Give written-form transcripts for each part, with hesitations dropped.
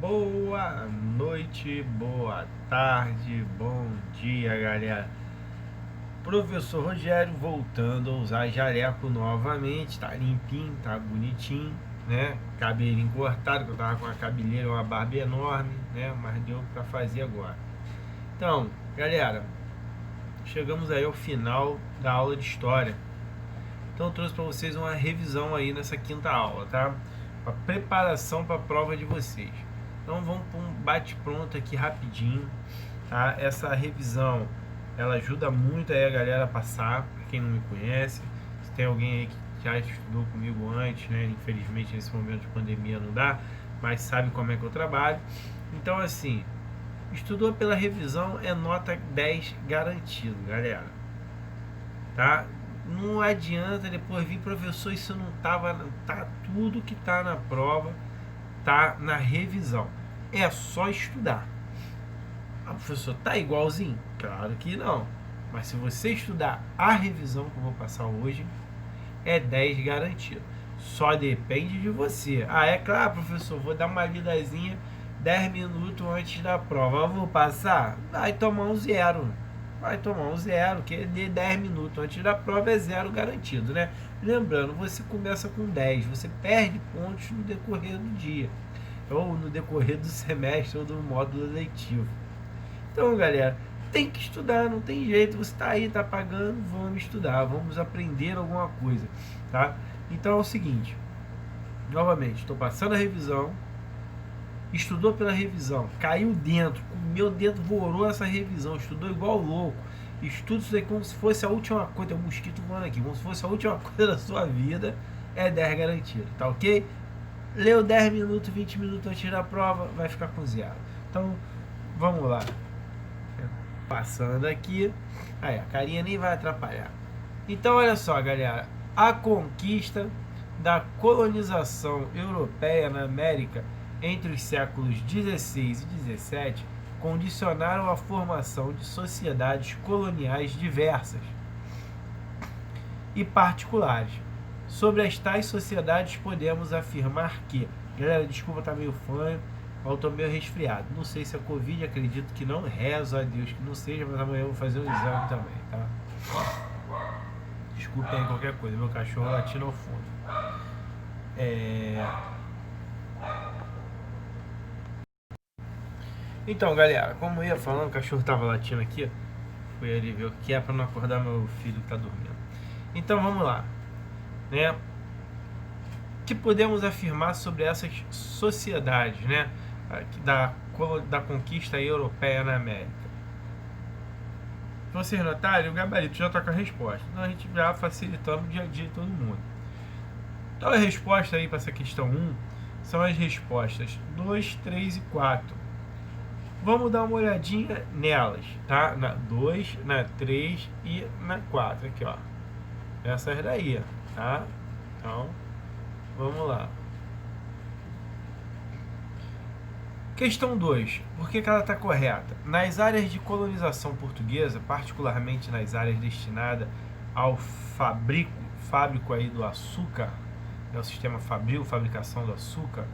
Boa noite, boa tarde, bom dia, galera. Professor Rogério voltando a usar jaleco novamente, tá limpinho, tá bonitinho, né? Cabelinho cortado, que eu tava com uma cabeleira, uma barba enorme, né? Mas deu pra fazer agora. Então, galera, chegamos aí ao final da aula de história. Então eu trouxe para vocês uma revisão aí nessa quinta aula, tá? A preparação para a prova de vocês. Então vamos para um bate-pronto aqui rapidinho, tá? Essa revisão, ela ajuda muito aí a galera a passar, para quem não me conhece. Se tem alguém aí que já estudou comigo antes, né? Infelizmente nesse momento de pandemia não dá, mas sabe como é que eu trabalho. Então assim, estudou pela revisão é nota 10 garantido, galera. Tá? Não adianta depois vir, professor, isso não tava, tá tudo que tá na prova, tá na revisão. É só estudar. Ah, professor, tá igualzinho? Claro que não. Mas se você estudar a revisão que eu vou passar hoje, é 10 garantido. Só depende de você. Ah, é claro, professor, vou dar uma lidazinha 10 minutos antes da prova. Eu vou passar? Vai tomar um zero. Vai tomar um zero, que de 10 minutos antes da prova é zero garantido, né? Lembrando, você começa com 10, você perde pontos no decorrer do dia, ou no decorrer do semestre, ou do módulo letivo. Então, galera, tem que estudar, não tem jeito. Você está aí, está pagando, vamos estudar, vamos aprender alguma coisa, tá? Então é o seguinte, novamente, estou passando a revisão, estudou pela revisão, caiu dentro, meu dedo vorou essa revisão, estudou igual louco, estuda isso aí como se fosse a última coisa, tem um mosquito voando aqui, como se fosse a última coisa da sua vida, é 10 garantido, tá ok? Leu 10 minutos, 20 minutos antes da prova, vai ficar com zero. Então, vamos lá. Passando aqui, aí a carinha nem vai atrapalhar. Então olha só, galera, a conquista da colonização europeia na América entre os séculos 16 e 17 condicionaram a formação de sociedades coloniais diversas e particulares. Sobre as tais sociedades podemos afirmar que, galera, desculpa, tá meio fanho, eu tô meio resfriado. Não sei se é Covid, acredito que não. Rezo a Deus que não seja, mas amanhã eu vou fazer um exame também, tá? Desculpem aí qualquer coisa, meu cachorro latindo ao fundo. Então, galera, como eu ia falando, o cachorro tava latindo aqui. Fui ali ver o que é pra não acordar meu filho que tá dormindo. Então, vamos lá, né? Que podemos afirmar sobre essas sociedades, né? Da conquista europeia na América. Se vocês notarem, o gabarito já está com a resposta. Então a gente já facilitando o dia a dia de todo mundo. Então a resposta aí para essa questão 1 são as respostas 2, 3 e 4. Vamos dar uma olhadinha nelas, tá? Na 2, na 3 e na 4. Aqui, ó. Essas daí, tá? Então, vamos lá. Questão 2. Por que ela está correta? Nas áreas de colonização portuguesa, particularmente nas áreas destinadas ao fábrico aí do açúcar, o sistema fabril, fabricação do açúcar,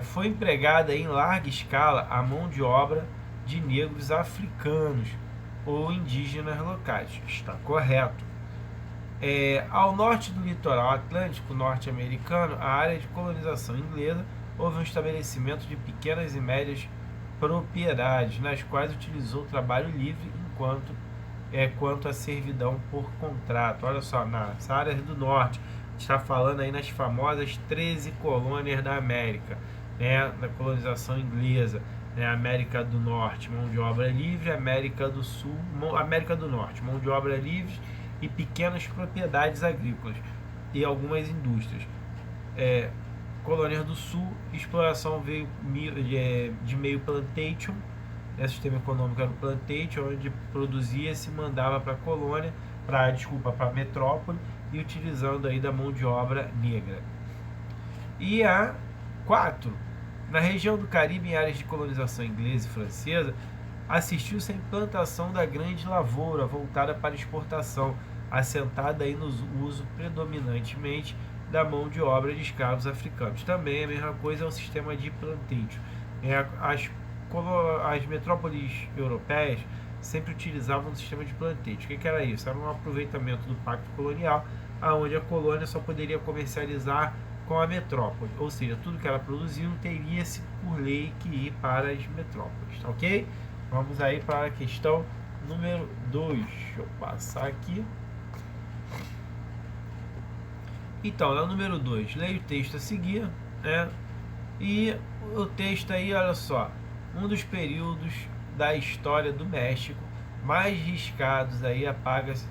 foi empregada em larga escala a mão de obra de negros africanos ou indígenas locais. Está correto. Ao norte do litoral atlântico norte-americano, a área de colonização inglesa, houve um estabelecimento de pequenas e médias propriedades, nas quais utilizou o trabalho livre quanto à servidão por contrato. Olha só, nas áreas do norte, está falando aí nas famosas 13 colônias da América, né, da colonização inglesa, né, América do Norte, mão de obra livre, América do Sul, América do Norte, mão de obra livre e pequenas propriedades agrícolas e algumas indústrias. Colônias do Sul, exploração veio de meio plantation, né, sistema econômico era o plantation, onde produzia se mandava para a colônia, para a metrópole, e utilizando aí da mão de obra negra. E a 4, na região do Caribe, em áreas de colonização inglesa e francesa, assistiu-se à implantação da grande lavoura voltada para exportação, assentada aí no uso predominantemente da mão de obra de escravos africanos. Também a mesma coisa é o sistema de plantéio. As metrópoles europeias sempre utilizavam o sistema de plantéio. O que era isso? Era um aproveitamento do pacto colonial, onde a colônia só poderia comercializar com a metrópole, ou seja, tudo que ela produziu teria-se por lei que ir para as metrópoles, tá ok? Vamos aí para a questão número 2. Deixa eu passar aqui. Então, na número 2, leia o texto a seguir, né? E o texto aí, olha só, um dos períodos da história do México mais riscados aí, apagados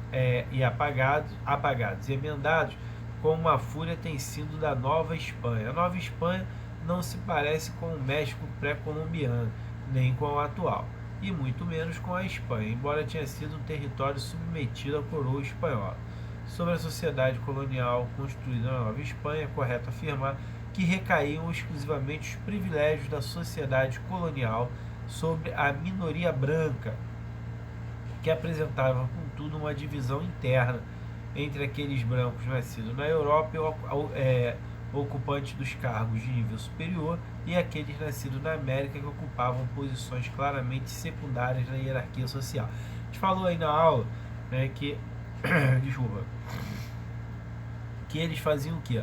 e emendados com uma fúria tem sido da Nova Espanha. A Nova Espanha não se parece com o México pré-colombiano, nem com o atual, e muito menos com a Espanha, embora tenha sido um território submetido à coroa espanhola. Sobre a sociedade colonial construída na Nova Espanha, é correto afirmar que recaíam exclusivamente os privilégios da sociedade colonial sobre a minoria branca, que apresentava, contudo, uma divisão interna entre aqueles brancos nascidos na Europa e ocupantes dos cargos de nível superior e aqueles nascidos na América que ocupavam posições claramente secundárias na hierarquia social. A gente falou aí na aula, né, que desculpa, que eles faziam o quê?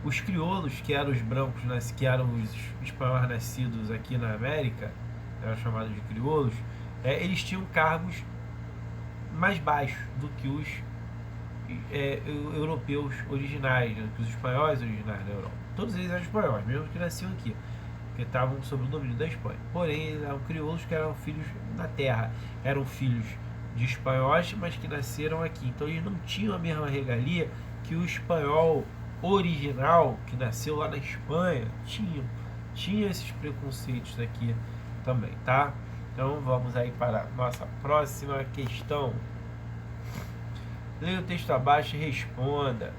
Os crioulos, que eram os brancos, que eram os espanhóis nascidos aqui na América, eram chamados de crioulos, eles tinham cargos mais baixos do que os europeus originais, né, que os espanhóis originais da Europa. Todos eles eram espanhóis, mesmo que nasciam aqui, que estavam sob o domínio da Espanha. Porém, eles eram crioulos que eram filhos da terra, eram filhos de espanhóis, mas que nasceram aqui. Então eles não tinham a mesma regalia que o espanhol original, que nasceu lá na Espanha, tinha esses preconceitos aqui também, tá? Então vamos aí para a nossa próxima questão. Leia o texto abaixo e responda.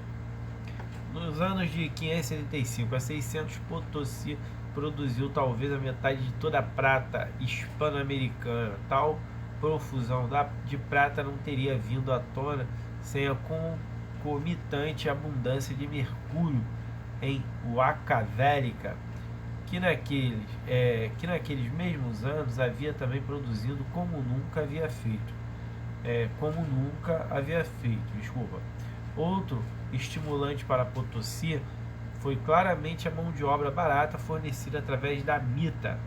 Nos anos de 575 a 600, Potosí produziu talvez a metade de toda a prata hispano-americana. Tal profusão de prata não teria vindo à tona sem a concomitante abundância de mercúrio em Huancavelica, que naqueles mesmos anos havia também produzido como nunca havia feito. Outro estimulante para Potosí foi claramente a mão de obra barata fornecida através da mita.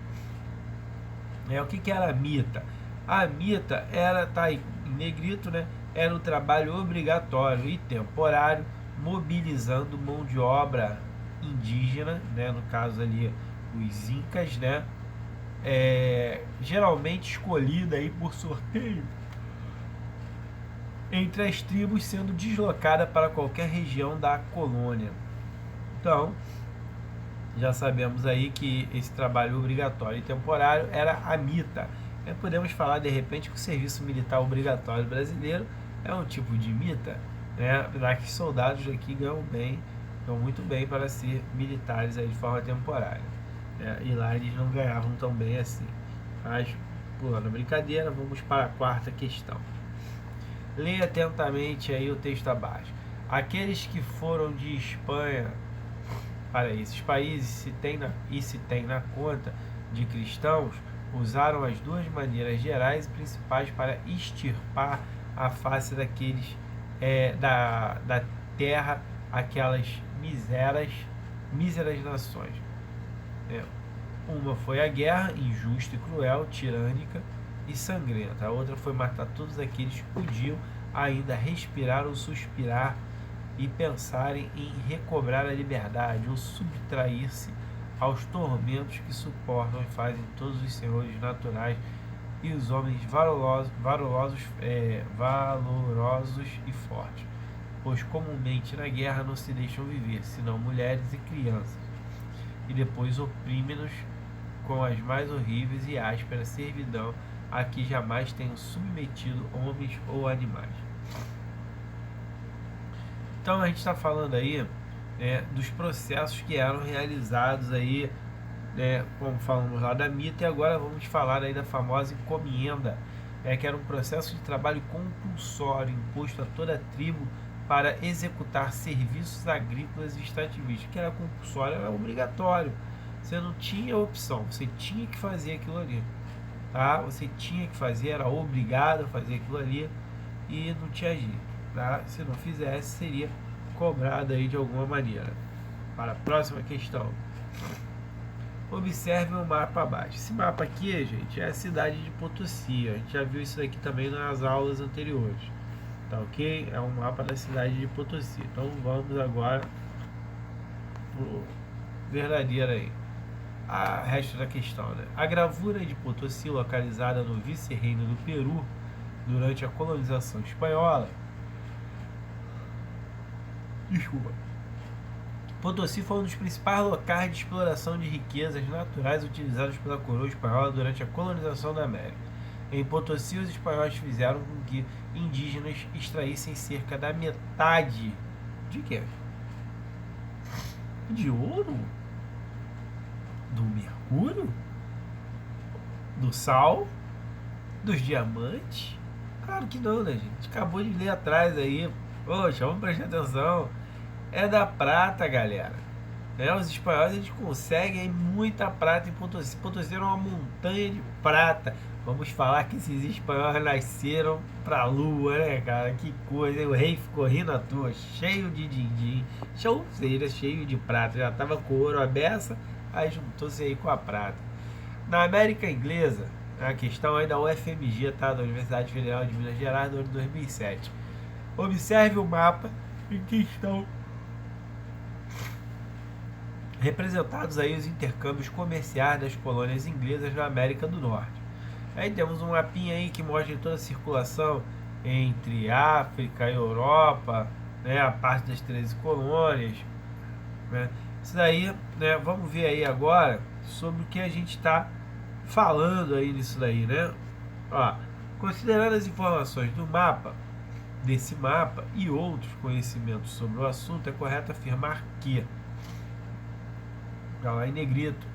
O que era a mita? A mita era, tá aí em negrito, né? Era o trabalho obrigatório e temporário, mobilizando mão de obra indígena, né? No caso ali os incas, né? Geralmente escolhida aí por sorteio entre as tribos, sendo deslocada para qualquer região da colônia. Então, já sabemos aí que esse trabalho obrigatório e temporário era a mita. Podemos falar de repente que o serviço militar obrigatório brasileiro é um tipo de mita, né? Já que os soldados aqui ganham muito bem para ser militares aí de forma temporária, né? E lá eles não ganhavam tão bem assim. Mas, pulando a brincadeira, vamos para a quarta questão. Leia atentamente aí o texto abaixo. Aqueles que foram de Espanha para esses países, se tem na conta de cristãos, usaram as duas maneiras gerais e principais para extirpar a face daqueles da terra aquelas míseras nações. Uma foi a guerra, injusta e cruel, tirânica e sangrenta. A outra foi matar todos aqueles que podiam ainda respirar ou suspirar e pensarem em recobrar a liberdade ou subtrair-se aos tormentos que suportam e fazem todos os senhores naturais e os homens valorosos e fortes, pois comumente na guerra não se deixam viver, senão mulheres e crianças, e depois oprimem-nos com as mais horríveis e ásperas servidão a que jamais tenham submetido homens ou animais. Então a gente está falando aí dos processos que eram realizados aí, como falamos lá da mita, e agora vamos falar aí da famosa encomienda, que era um processo de trabalho compulsório imposto a toda a tribo para executar serviços agrícolas e extrativistas, que era compulsório, era obrigatório. Você não tinha opção, você tinha que fazer aquilo ali, tá? Você tinha que fazer, era obrigado a fazer aquilo ali e não tinha jeito, tá? Se não fizesse, seria cobrado aí de alguma maneira. Para a próxima questão. Observe o mapa abaixo. Esse mapa aqui, gente, é a cidade de Potosí. A gente já viu isso daqui também nas aulas anteriores. Tá ok? É um mapa da cidade de Potosí. Então vamos agora pro verdadeiro aí. A resto da questão, né? A gravura de Potosí, localizada no vice-reino do Peru durante a colonização espanhola. Desculpa. Potosí foi um dos principais locais de exploração de riquezas naturais utilizados pela coroa espanhola durante a colonização da América. Em Potosí, os espanhóis fizeram com que indígenas extraíssem cerca da metade de quê? De ouro? Do mercúrio? Do sal? Dos diamantes? Claro que não, né, gente? Acabou de ler atrás aí. Poxa, vamos prestar atenção. É da prata, galera. Né? Os espanhóis, eles conseguem muita prata em Potosí. Potosí era uma montanha de prata. Vamos falar que esses espanhóis nasceram pra lua, né, cara? Que coisa. O rei ficou rindo à toa, cheio de din-din, chouceira, cheio de prata. Já tava com ouro à beça, aí juntou-se aí com a prata. Na América Inglesa, a questão aí da UFMG, tá? Da Universidade Federal de Minas Gerais, do ano 2007. Observe o mapa em que estão representados aí os intercâmbios comerciais das colônias inglesas na América do Norte. Aí temos um mapinha aí que mostra toda a circulação entre África e Europa, né, a parte das 13 colônias, né. Isso daí, né, vamos ver aí agora sobre o que a gente está falando aí nisso daí, né? Ó, considerando as informações do mapa, desse mapa e outros conhecimentos sobre o assunto, é correto afirmar que, tá lá em negrito,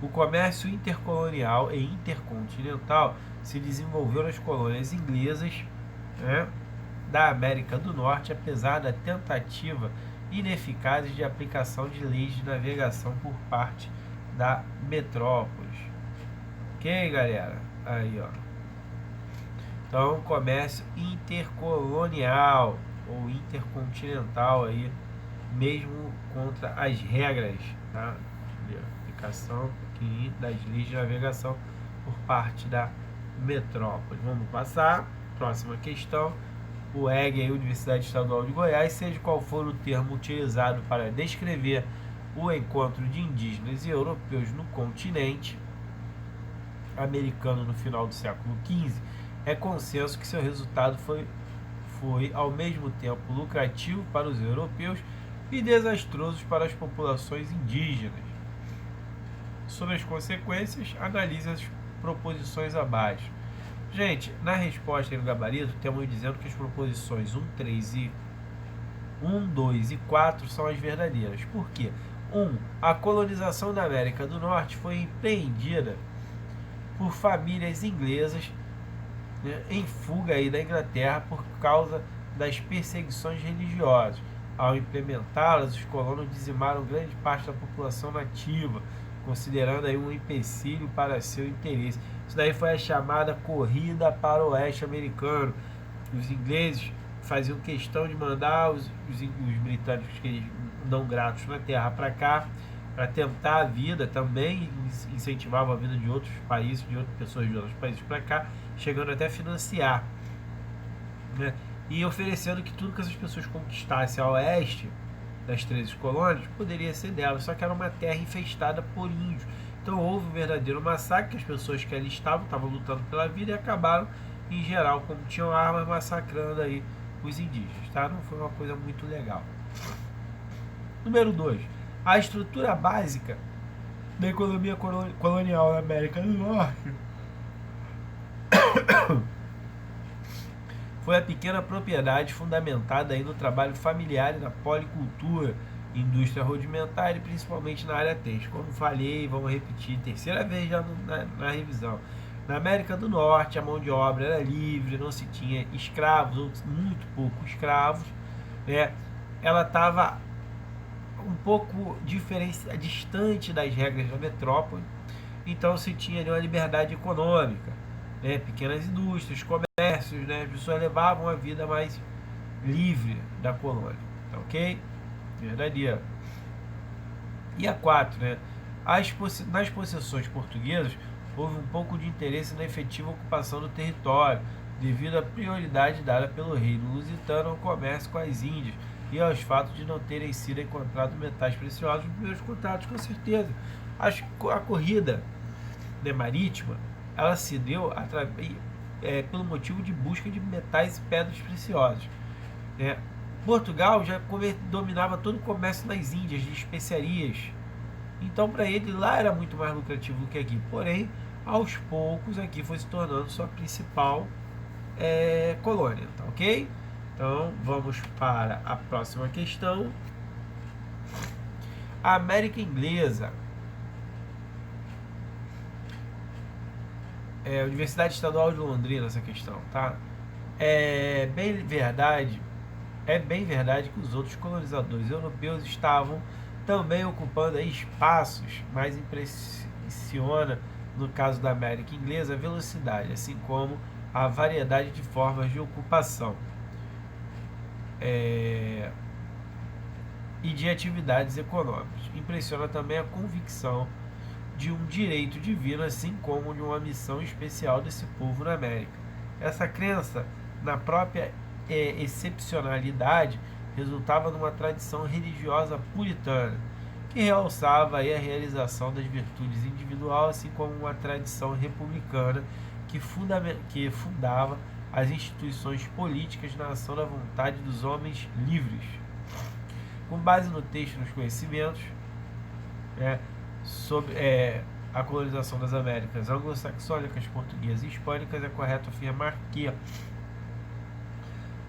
o comércio intercolonial e intercontinental se desenvolveu nas colônias inglesas, né, da América do Norte, apesar da tentativa ineficaz de aplicação de leis de navegação por parte da metrópole. Ok, galera? Aí, ó. Então, comércio intercolonial ou intercontinental aí, mesmo contra as regras, tá? De aplicação aqui das leis de navegação por parte da metrópole. Vamos passar. Próxima questão. O EG, a Universidade Estadual de Goiás, seja qual for o termo utilizado para descrever o encontro de indígenas e europeus no continente americano no final do século XV, é consenso que seu resultado foi ao mesmo tempo lucrativo para os europeus e desastroso para as populações indígenas. Sobre as consequências, analise as proposições abaixo. Gente, na resposta e no gabarito, temos dizendo que as proposições 1, 2 e 4 são as verdadeiras. Por quê? 1. A colonização da América do Norte foi empreendida por famílias inglesas, né, em fuga aí da Inglaterra por causa das perseguições religiosas. Ao implementá-las, os colonos dizimaram grande parte da população nativa, considerando aí um empecilho para seu interesse. Isso daí foi a chamada corrida para o oeste americano. Os ingleses faziam questão de mandar os britânicos, que eles não gratos na terra, para cá, para tentar a vida, também incentivava a vida de outros países, de outras pessoas de outros países para cá, chegando até a financiar, né? E oferecendo que tudo que essas pessoas conquistassem a oeste das 13 colônias poderia ser delas, só que era uma terra infestada por índios. Então houve um verdadeiro massacre, que as pessoas que ali estavam lutando pela vida e acabaram, em geral, como tinham armas, massacrando aí os indígenas, tá? Não foi uma coisa muito legal. Número 2. A estrutura básica da economia colonial na América do Norte foi a pequena propriedade fundamentada aí no trabalho familiar e na policultura, indústria rudimentar e principalmente na área têxtil. Como falei, vamos repetir, terceira vez já na revisão. Na América do Norte, a mão de obra era livre, não se tinha escravos, ou muito pouco escravos, né, ela estava um pouco distante das regras da metrópole, então se tinha ali uma liberdade econômica, né, pequenas indústrias, comércios, né, as pessoas levavam a vida mais livre da colônia, tá ok? Verdadeiro. E a 4, né, nas possessões portuguesas houve um pouco de interesse na efetiva ocupação do território, devido à prioridade dada pelo reino lusitano ao comércio com as Índias e aos fatos de não terem sido encontrados metais preciosos nos primeiros contatos, com certeza. A corrida, né, marítima, ela se deu pelo motivo de busca de metais e pedras preciosas. Portugal já dominava todo o comércio nas Índias, de especiarias. Então, para ele, lá era muito mais lucrativo do que aqui. Porém, aos poucos, aqui foi se tornando sua principal colônia, tá ok? Então, vamos para a próxima questão. A América Inglesa. Universidade Estadual de Londrina, essa questão, tá? É bem verdade que os outros colonizadores europeus estavam também ocupando aí espaços, mas impressiona, no caso da América Inglesa, a velocidade, assim como a variedade de formas de ocupação e de atividades econômicas. Impressiona também a convicção de um direito divino, assim como de uma missão especial desse povo na América. Essa crença na própria excepcionalidade resultava numa tradição religiosa puritana, que realçava aí a realização das virtudes individuais, assim como uma tradição republicana que fundava as instituições políticas na ação da vontade dos homens livres. Com base no texto e nos conhecimentos sobre a colonização das Américas anglo-saxônicas, portuguesas e hispânicas, é correto afirmar que,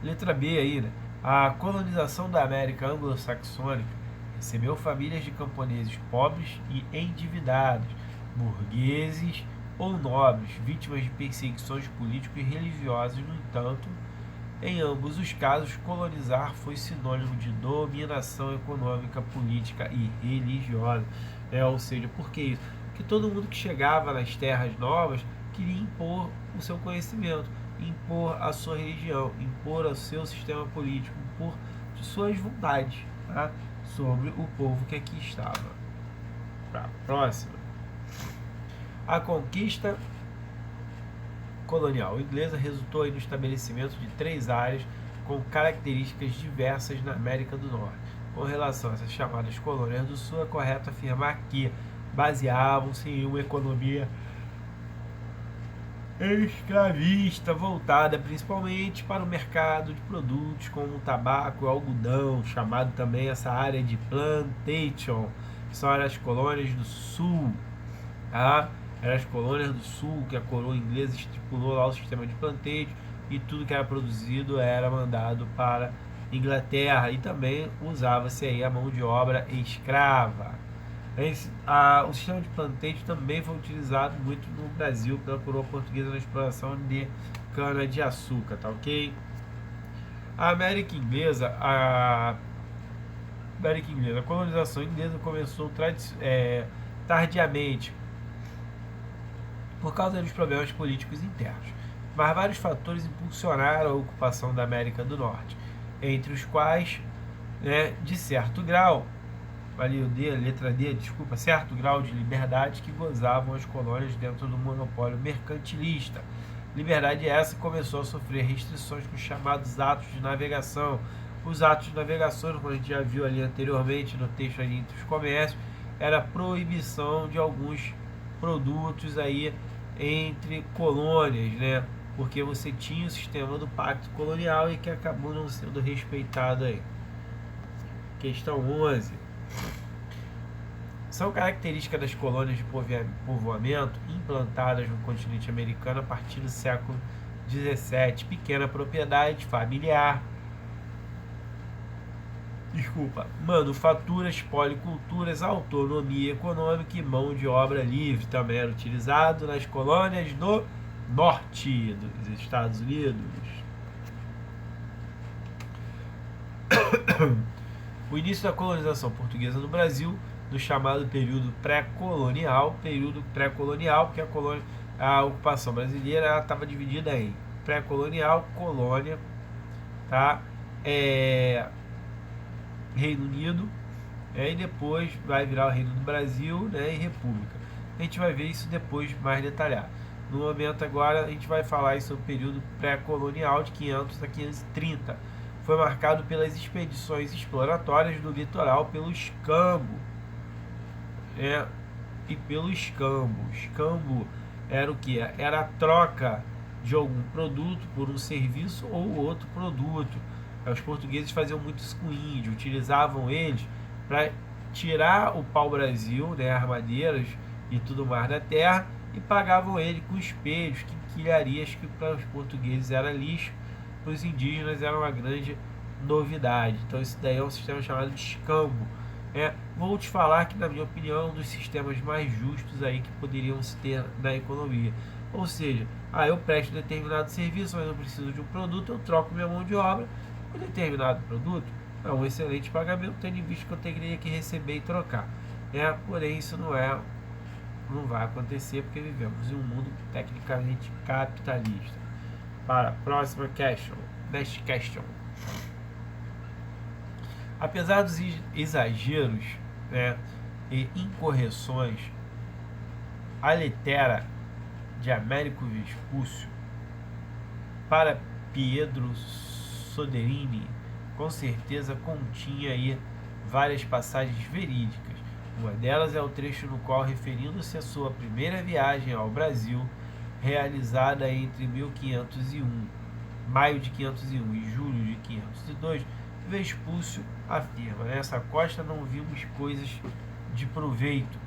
letra B aí, né, a colonização da América anglo-saxônica recebeu famílias de camponeses pobres e endividados, burgueses ou nobres, vítimas de perseguições políticas e religiosas. No entanto, em ambos os casos, colonizar foi sinônimo de dominação econômica, política e religiosa. Ou seja, por que isso? Porque todo mundo que chegava nas terras novas queria impor o seu conhecimento, impor a sua religião, impor o seu sistema político, impor suas vontades, tá, sobre o povo que aqui estava. Para a próxima. A conquista colonial inglesa resultou aí no estabelecimento de 3 áreas com características diversas na América do Norte. Com relação a essas chamadas colônias do Sul, é correto afirmar que baseavam-se em uma economia escravista, voltada principalmente para o mercado de produtos como tabaco e algodão, chamado também essa área de plantation, que são as colônias do Sul, tá? Eram as colônias do Sul que a coroa inglesa estipulou lá o sistema de plantation, e tudo que era produzido era mandado para Inglaterra, e também usava-se aí a mão de obra escrava. O sistema de plantation também foi utilizado muito no Brasil pela coroa portuguesa na exploração de cana-de-açúcar, tá ok? A colonização inglesa começou tardiamente por causa dos problemas políticos internos, mas vários fatores impulsionaram a ocupação da América do Norte, entre os quais, de certo grau, certo grau de liberdade que gozavam as colônias dentro do monopólio mercantilista. Liberdade essa começou a sofrer restrições com os chamados atos de navegação. Os atos de navegação, como a gente já viu ali anteriormente no texto ali entre os comércios, era a proibição de alguns produtos aí entre colônias, né? Porque você tinha o sistema do pacto colonial e que acabou não sendo respeitado aí. Questão 11. São características das colônias de povoamento implantadas no continente americano a partir do século XVII. Pequena propriedade familiar, manufaturas, policulturas, autonomia econômica e mão de obra livre. Também era utilizado nas colônias do norte dos Estados Unidos. O início da colonização portuguesa no Brasil, no chamado período pré-colonial, porque a ocupação brasileira estava dividida em pré-colonial, colônia, tá? Reino Unido, e depois vai virar o Reino do Brasil, né, e República. A gente vai ver isso depois mais detalhado. No momento agora a gente vai falar sobre o período pré-colonial de 500 a 530. Foi marcado pelas expedições exploratórias do litoral pelo escambo, e pelo escambo. Escambo era o que? Era a troca de algum produto por um serviço ou outro produto. Os portugueses faziam muito isso com o índio, utilizavam eles para tirar o pau-brasil, né, as madeiras e tudo mais da terra, e pagavam ele com espelhos, quinquilharias, que para os portugueses era lixo, para os indígenas era uma grande novidade. Então isso daí é um sistema chamado de escambo. Vou te falar que, na minha opinião, é um dos sistemas mais justos aí que poderiam se ter na economia. Ou seja, eu presto determinado serviço, mas eu preciso de um produto, eu troco minha mão de obra por determinado produto. É um excelente pagamento, tendo em vista que eu teria que receber e trocar. Porém, isso não vai acontecer, porque vivemos em um mundo tecnicamente capitalista. Para a próxima question. Next question. Apesar dos exageros, e incorreções, a lettera de Américo Vespúcio para Pietro Soderini com certeza continha aí várias passagens verídicas. Uma delas é o trecho no qual, referindo-se à sua primeira viagem ao Brasil, realizada entre maio de 501 e julho de 502, Vespúcio afirma: nessa costa não vimos coisas de proveito,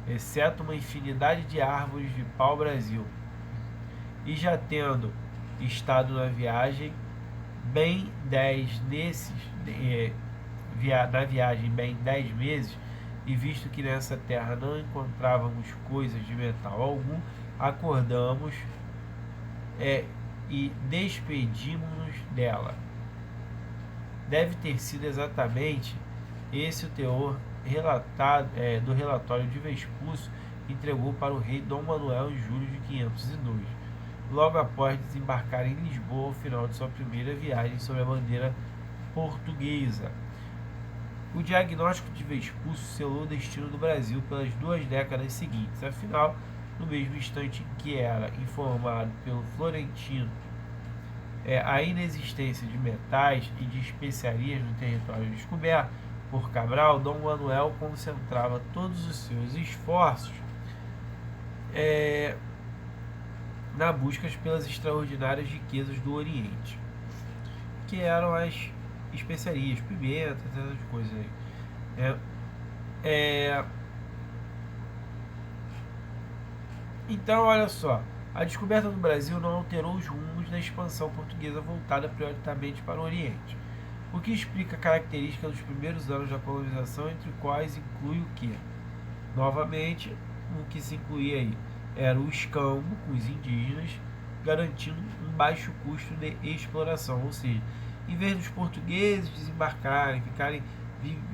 exceto uma infinidade de árvores de pau-brasil. E já tendo estado na viagem bem 10 meses, e visto que nessa terra não encontrávamos coisas de metal algum, acordamos e despedimos-nos dela. Deve ter sido exatamente esse o teor relatado, do relatório de Vespúcio, que entregou para o rei Dom Manuel em julho de 502, logo após desembarcar em Lisboa ao final de sua primeira viagem sob a bandeira portuguesa. O diagnóstico de Vespúcio selou o destino do Brasil pelas 2 décadas seguintes. Afinal, no mesmo instante em que era informado pelo Florentino a inexistência de metais e de especiarias no território descoberto por Cabral, Dom Manuel concentrava todos os seus esforços na busca pelas extraordinárias riquezas do Oriente, que eram as especiarias, pimenta, essas coisas aí. Então, olha só, a descoberta do Brasil não alterou os rumos da expansão portuguesa voltada prioritariamente para o Oriente, o que explica a característica dos primeiros anos da colonização, entre os quais inclui o que? Novamente, o que se incluía aí era o escambo com os indígenas, garantindo um baixo custo de exploração, ou seja, em vez dos portugueses desembarcarem, ficarem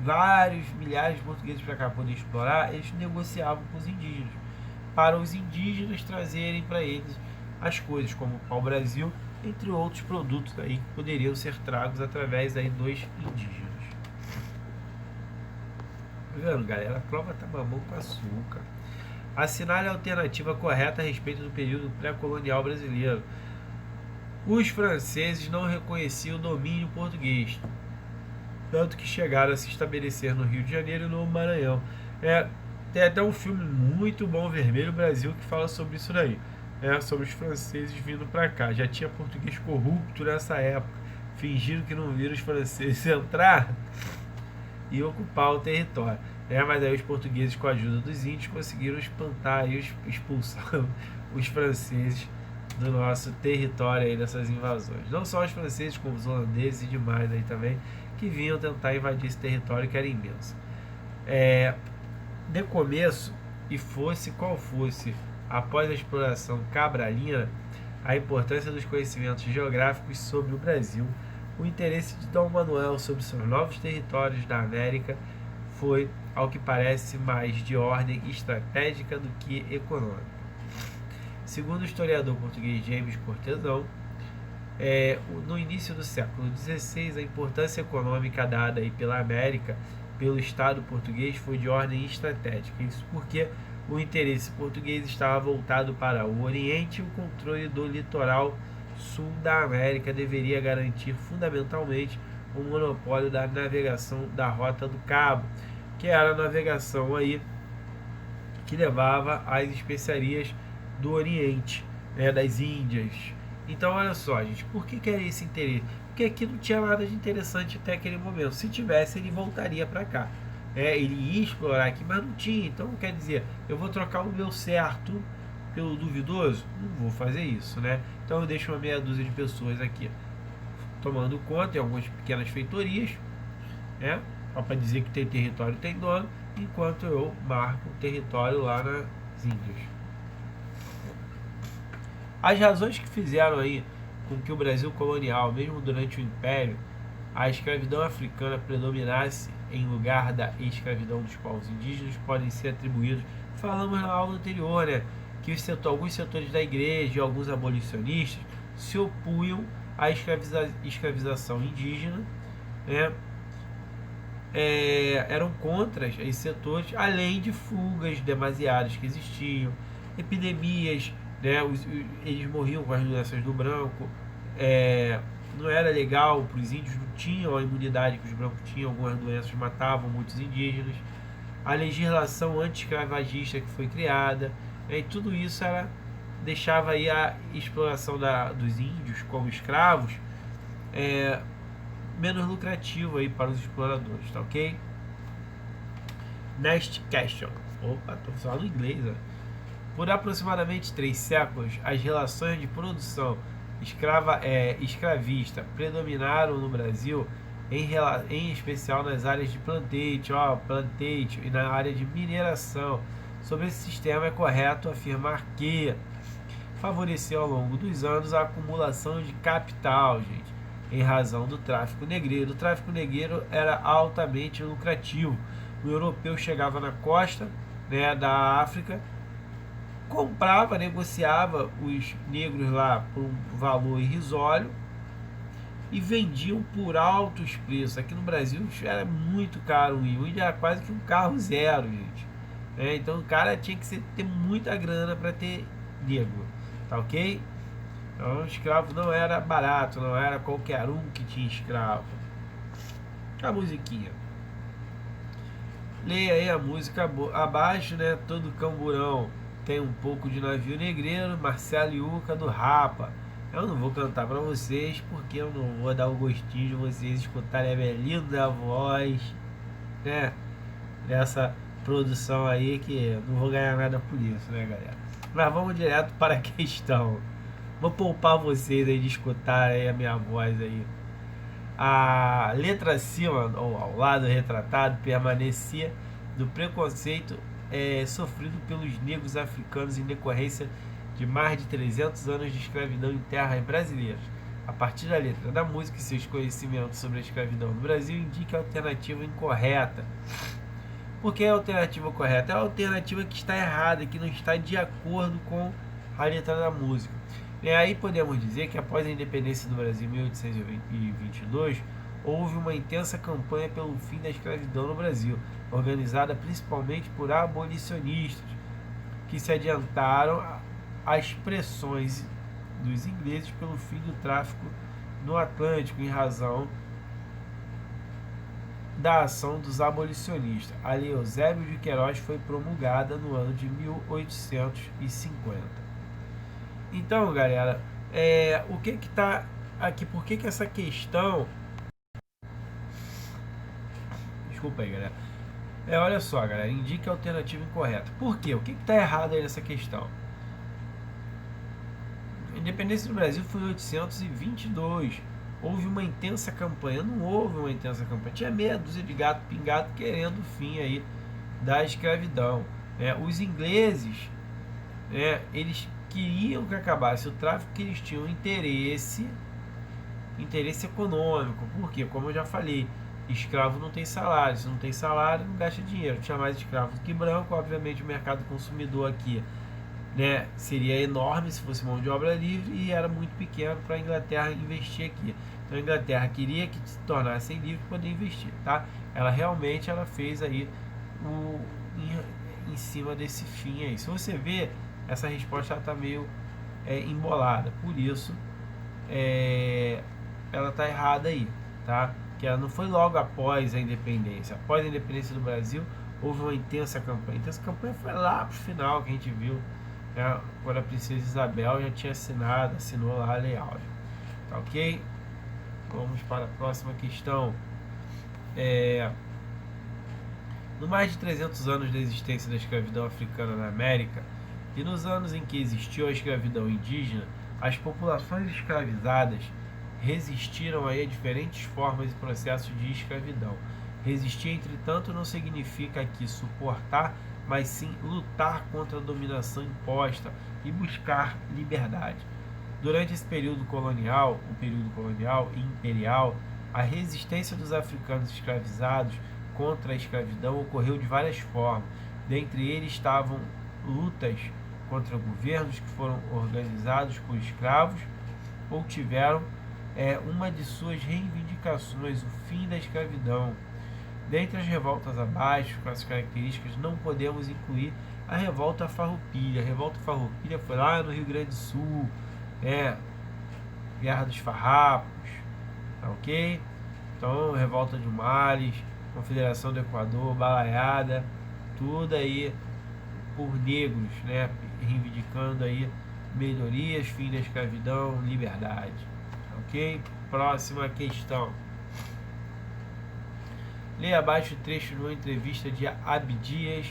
vários milhares de portugueses para cá poder explorar, eles negociavam com os indígenas, para os indígenas trazerem para eles as coisas, como o pau-brasil, entre outros produtos aí que poderiam ser tragos através aí dos indígenas. Tá vendo, galera? A prova tá mamão com açúcar. Assinale a alternativa correta a respeito do período pré-colonial brasileiro. Os franceses não reconheciam o domínio português, tanto que chegaram a se estabelecer no Rio de Janeiro e no Maranhão. Tem até um filme muito bom, Vermelho Brasil, que fala sobre isso daí, sobre os franceses vindo para cá. Já tinha português corrupto nessa época, fingiram que não viram os franceses entrar e ocupar o território. Mas aí os portugueses, com a ajuda dos índios, conseguiram espantar e expulsar os franceses do nosso território aí dessas invasões. Não só os franceses, como os holandeses e demais aí também, que vinham tentar invadir esse território que era imenso. De começo, e fosse qual fosse, após a exploração cabralina, a importância dos conhecimentos geográficos sobre o Brasil o interesse de Dom Manuel sobre seus novos territórios da América foi, ao que parece, mais de ordem estratégica do que econômica. Segundo o historiador português James Cortesão, no início do século XVI, a importância econômica dada aí pela América, pelo Estado português, foi de ordem estratégica. Isso porque o interesse português estava voltado para o Oriente e o controle do litoral sul da América deveria garantir fundamentalmente o monopólio da navegação da Rota do Cabo, que era a navegação aí que levava as especiarias do Oriente, né, das Índias. Então, olha só, gente, por que era esse interesse? Porque aqui não tinha nada de interessante até aquele momento. Se tivesse, ele voltaria para cá. Ele ia explorar aqui, mas não tinha. Então, quer dizer, eu vou trocar o meu certo pelo duvidoso? Não vou fazer isso, né? Então, eu deixo uma meia dúzia de pessoas aqui tomando conta em algumas pequenas feitorias, né? Só para dizer que tem território, tem dono, enquanto eu marco o território lá nas Índias. As razões que fizeram aí com que o Brasil colonial, mesmo durante o Império, a escravidão africana predominasse em lugar da escravidão dos povos indígenas podem ser atribuídos, falamos na aula anterior, né, que alguns setores da igreja e alguns abolicionistas se opunham à escravização indígena, né, eram contra esses setores, além de fugas demasiadas que existiam, epidemias, né, eles morriam com as doenças do branco, não era legal para os índios, não tinham a imunidade que os brancos tinham, algumas doenças matavam muitos indígenas, a legislação anti-escravagista que foi criada, e tudo isso deixava aí a exploração dos índios como escravos menos lucrativo aí para os exploradores, tá ok? Next question. Opa, tô falando inglês, ó. Por aproximadamente 3 séculos, as relações de produção escravista predominaram no Brasil, em especial nas áreas de plantation e na área de mineração. Sobre esse sistema é correto afirmar que favoreceu ao longo dos anos a acumulação de capital, gente, em razão do tráfico negreiro. O tráfico negreiro era altamente lucrativo. O europeu chegava na costa, né, da África, comprava, negociava os negros lá por um valor irrisório e vendiam por altos preços. Aqui no Brasil era muito caro o índio, era quase que um carro zero, gente. Então o cara tinha que ter muita grana para ter negro, tá ok? Então, o escravo não era barato, não era qualquer um que tinha escravo. A musiquinha. Leia aí a música abaixo, né? Todo camburão tem um pouco de navio negreiro, Marcelo Iuca do Rapa. Eu não vou cantar pra vocês, porque eu não vou dar o gostinho de vocês escutarem a minha linda voz, né? Dessa produção aí, que eu não vou ganhar nada por isso, né, galera? Mas vamos direto para a questão. Vou poupar vocês aí de escutar aí a minha voz aí. A letra acima, ou ao lado retratado, permanecia do preconceito sofrido pelos negros africanos em decorrência de mais de 300 anos de escravidão em terras brasileiras. A partir da letra da música e seus conhecimentos sobre a escravidão no Brasil, indica a alternativa incorreta. Por que a alternativa correta? É a alternativa que está errada, que não está de acordo com a letra da música. E aí podemos dizer que após a independência do Brasil em 1822, houve uma intensa campanha pelo fim da escravidão no Brasil, organizada principalmente por abolicionistas, que se adiantaram às pressões dos ingleses pelo fim do tráfico no Atlântico, em razão da ação dos abolicionistas. A Lei Eusébio de Queiroz foi promulgada no ano de 1850. Então, galera, o que está aqui? Por que essa questão... Desculpa aí, galera. Olha só, galera, indica a alternativa incorreta. Por quê? O que está errado aí nessa questão? A independência do Brasil foi em 1822. Houve uma intensa campanha. Não houve uma intensa campanha. Tinha meia dúzia de gato pingado querendo o fim aí da escravidão. Os ingleses, eles queriam que acabasse o tráfico, que eles tinham interesse interesse econômico. Por quê? Como eu já falei, escravo não tem salário, se não tem salário não gasta dinheiro. Tinha mais escravo do que branco, obviamente o mercado consumidor aqui, né, seria enorme se fosse mão de obra livre, e era muito pequeno para a Inglaterra investir aqui. Então a Inglaterra queria que se tornassem livres para poder investir, tá? Ela realmente fez aí em cima desse fim aí. Se você vê, essa resposta está meio embolada, por isso ela está errada aí, tá? Que ela não foi logo após a independência. Após a independência do Brasil, houve uma intensa campanha. Então essa campanha foi lá pro final, que a gente viu, né, quando a princesa Isabel já tinha assinou lá a Lei Áurea. Tá ok? Vamos para a próxima questão. No mais de 300 anos da existência da escravidão africana na América, e nos anos em que existiu a escravidão indígena, as populações escravizadas resistiram aí a diferentes formas e processos de escravidão. Resistir, entretanto, não significa aqui suportar, mas sim lutar contra a dominação imposta e buscar liberdade. Durante esse período colonial, o período colonial e imperial, a resistência dos africanos escravizados contra a escravidão ocorreu de várias formas. Dentre eles estavam lutas contra governos que foram organizados por escravos ou tiveram uma de suas reivindicações o fim da escravidão. Dentre as revoltas abaixo, com as características, não podemos incluir a revolta farroupilha. A revolta farroupilha foi lá no Rio Grande do Sul, Guerra dos Farrapos, tá ok? Então, revolta de Males, Confederação do Equador, Balaiada, tudo aí por negros, né? Reivindicando aí melhorias, fim da escravidão, liberdade, ok? Próxima questão. Leia abaixo o trecho de uma entrevista de Abdias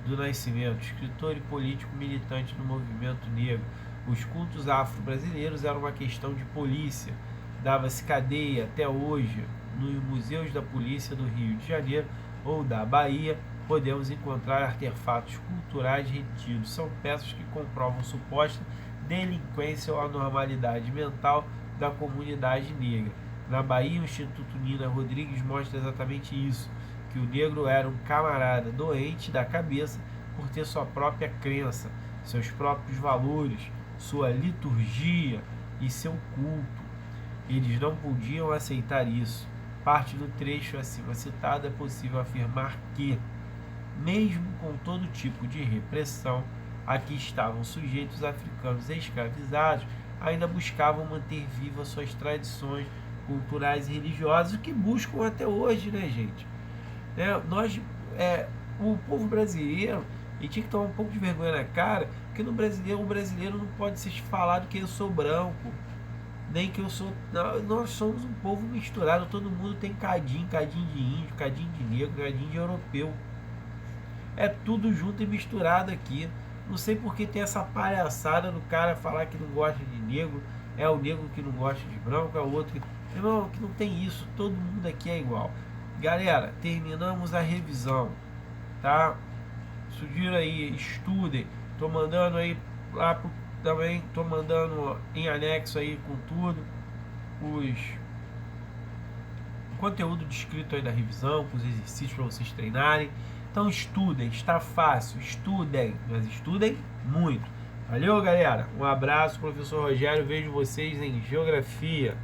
do Nascimento, escritor e político militante no movimento negro. Os cultos afro-brasileiros eram uma questão de polícia. Dava-se cadeia até hoje. Nos museus da polícia do Rio de Janeiro ou da Bahia, podemos encontrar artefatos culturais retidos. São peças que comprovam suposta delinquência ou anormalidade mental da comunidade negra. Na Bahia, o Instituto Nina Rodrigues mostra exatamente isso, que o negro era um camarada doente da cabeça por ter sua própria crença, seus próprios valores, sua liturgia e seu culto. Eles não podiam aceitar isso. Parte do trecho acima citado é possível afirmar que, mesmo com todo tipo de repressão a que estavam sujeitos africanos escravizados, ainda buscavam manter vivas suas tradições culturais e religiosas, o que buscam até hoje, né, gente? O povo brasileiro, e tinha que tomar um pouco de vergonha na cara, porque o brasileiro não pode ser falado que eu sou branco, nem que eu sou... Nós somos um povo misturado, todo mundo tem cadinho de índio, cadinho de negro, cadinho de europeu. É tudo junto e misturado aqui. Não sei porque tem essa palhaçada do cara falar que não gosta de negro, é o negro que não gosta de branco, é o outro que... Irmão, que não tem isso, todo mundo aqui é igual. Galera, terminamos a revisão, tá? Sugiro aí, estudem. Tô mandando aí lá pro, também, tô mandando em anexo aí com tudo o conteúdo descrito aí da revisão, com os exercícios para vocês treinarem. Então estudem, está fácil, estudem, mas estudem muito. Valeu, galera. Um abraço, professor Rogério. Vejo vocês em Geografia.